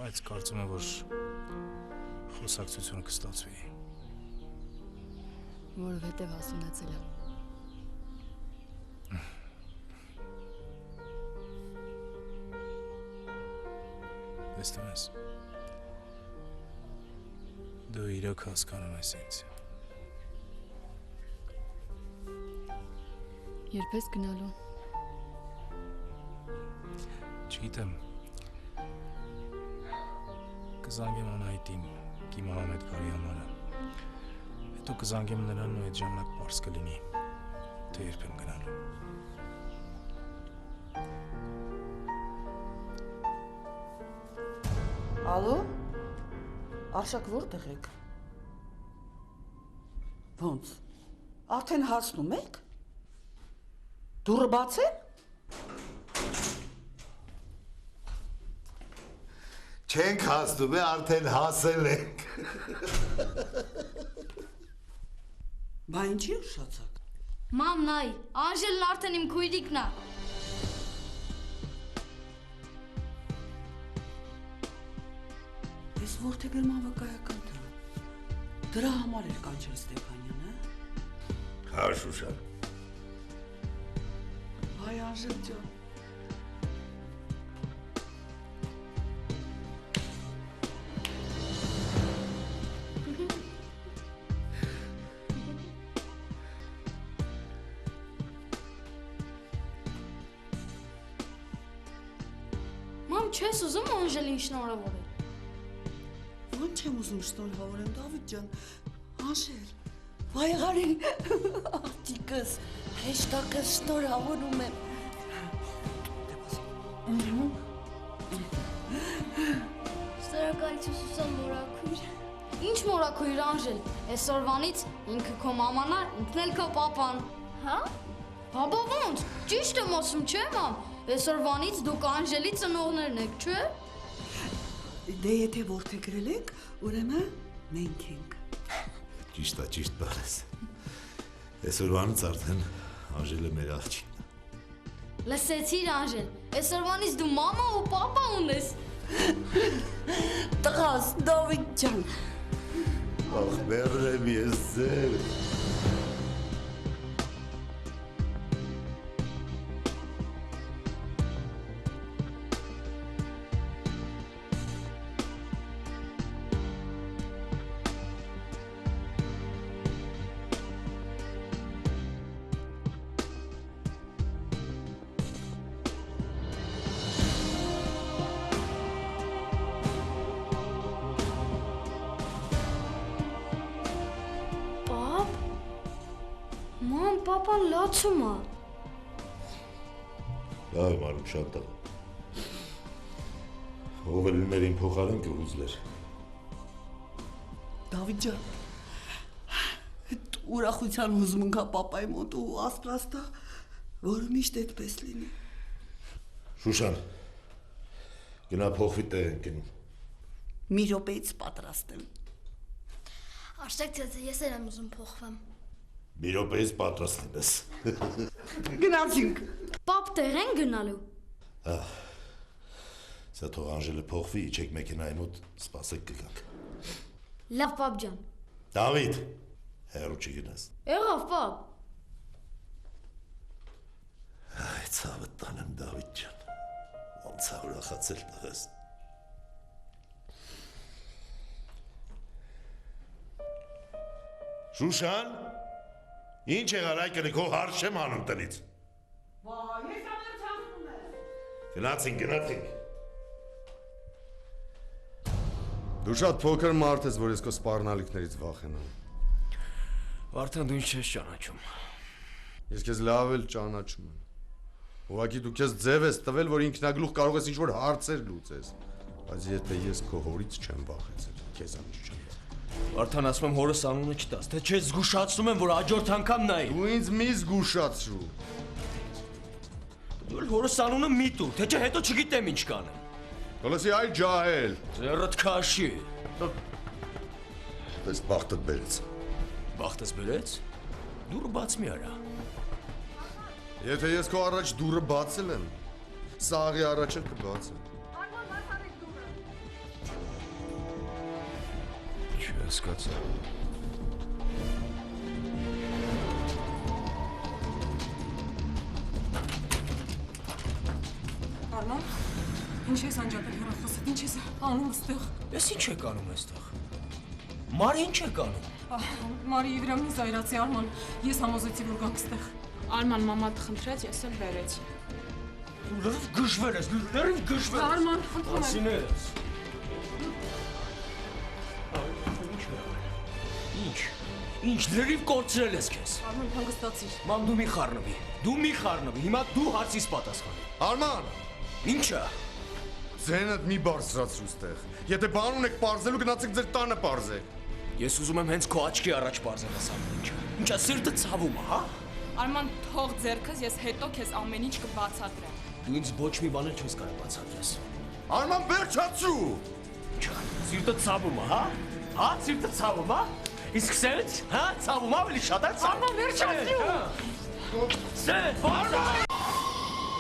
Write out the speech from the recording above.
Բայց կարծում եմ, որ խոսակցությունը կստացվի։ Որովհետև հասունացել եմ։ Տեսնում ես։ Դու իրոք հասկանում ես ինձ։ Երբ ես գնալու։ Չգիտեմ։ Կզանգեմ Անահիտին, կիմանամ այդ բարի համարը։ Հետո կզանգեմ նրան ու այդ ժամանակ պարզ կլինի, թե երբ եմ գնալու։ Ալո, Արշակ որտեղ եք։ Ոնց, արդեն հասնում եք։ Դուռը բաց է։ Չենք հասնում է, արդեն հասել ենք։ Բա ինչի ուշացաք։ Մամ, նայ, Անժելն արդեն իմ քույրիկն է։ Ես որտեղ եմ ավակայական դրա համար էր կանչել Ստեփանյանը։ Հա, Շուշան։ Հայ Անժել ջան։ Մամ, չես ուզում Անժելին շնորհավորել։ Ո՞նց եմ ուզում շնորհավորեմ, Դավիթ ջան։ Անժել, վայ արի, աղջիկս, հեշտակս շնորհավորում եմ։ Շնորհակալություն Սուսան մորաքույր։ Ինչ մորաքույր Անժել, այսօրվանից ինքը քո մաման է, ինքն էլ քո պապան։ Հա? Բաբա ոնց, ճիշտ եմ ասում, չէ՞ մամ։ Այսօրվանից դուք Անժելի ծնողներն եք, չէ՞։ Դե եթե որտե գրել եք, ուրեմն մենք ենք։ Ճիշտ է, ճիշտ բառես։ Այսօրվանից արդեն Անժելը մեր աղջիկն է։ Լսեցիր Անժել, այսօրվանից դու մամա ու պապա ունես։ Տղաս, Դավիթ ջան։ Ախ, մեռեմ ես ձեր։ Մամ, պապան լացում է։ Լավ եմ արում շատ տղա։ Ով էլ մեր իմ փոխարեն կհուզվեր։ Դավիթ ջան, ուրախության հուզմունք է պապայի մոտ ու ասպրաստա, որը միշտ այդպես լինի։ Շուշան, գնա փոխվի տեղ ենք գնում։ Մի րոպեից պատրաստ եմ։ Արշակ ծեծը, ես եմ ուզում փոխվեմ։ Մի րոպեից պատրաստ լինես։ Գնացինք։ Պապ տեղ են գնալու։ Սա թող Անժելը փոխվի, իջեք մեքենայի մոտ, սպասեք կգանք։ Լավ պապ ջան։ Դավիթ, հեռու չգնաս։ Եղավ պապ։ Այ ցավը տանեմ Դավիթ ջան։ Ոնց է ուրախացել տղես։ Շուշան, ինչ եղար այ կնքով հարց չեմ անում տնից։ Վա, ես ամեն ցանցում եմ։ Գնացինք։ Դու շատ փոքր մարդ ես, որ ես քո սպառնալիքներից վախենամ։ Արդեն դու ինչ ես ճանաչում։ Ես քեզ լավ էլ ճանաչում եմ։ Ուղղակի դու քեզ ձև ես տվել, որ ինքնագլուխ կարող ես ինչ-որ հարցեր լուծես։ Բայց եթե ես քո հորից չեմ վախեցել, քեզանից չեմ։ Արդեն ասում եմ հորս անունը չտաս, թե չես զգուշացնում եմ, որ հաջորդ անգամ նայի։ Դու ինձ մի զգուշացրու։ Դու էլ հորս անունը մի տուր, թե չէ հետո չգիտեմ ինչ կանեմ։ Հոլոսի այ ջահել։ Ձեռդ քաշի։ Պես բախտդ բերեց։ Բախտս բերեց։ Դուրը բաց մի արա։ Եթե ես քո առաջ դուրը բացել եմ, սաղի առաջ էլ կբացեմ։ Չհասկացա։ Արման, ինչ ես անջատել հեռախոսդ, ինչ ես անում ստեղ։ Ես ինչ եք անում այստեղ։ Մարի ինչ եք անում։ Մարիի վրա մի զայրացի Արման, ես համոզեցի, որ գանք ստեղ։ Արման մաման խնդրեց, ես էլ բերեցի։ Լրիվ գժվել ես, լրիվ գժվել։ Արման, խնդրում եմ։ Ասիներս։ Ինչ, լրիվ կորցրել ես քեզ։ Արման, հանգստացիր։ Ման դու մի խառնվի։ Դու մի խառնվի։ Հիմա դու հարցիս պատասխանի։ Արման, Ինչա։ ձենդ մի բարձրացրու ստեղ։ Եթե բան ունեք parzելու, գնացեք ձեր տանը parzեք։ Ես ուզում եմ հենց քո աչքի առաջ բարձել այս ամեն ինչը։ Ինչա սիրտը ցավում է, հա։ Արման թող ձեռքս, ես հետո քեզ ամեն ինչ կբացատրեմ։ Դու ինձ ոչ մի բան էլ չես կարող բացատրես։ Արման, վերջացրու։ Ինչա, սիրտը ցավում է, հա։ Հա, սիրտը ցավում է։ Իսկ սենց, հա, ցավում ավելի շատ է ցավում։ Արման վերջացրու։ Սենց, Արման։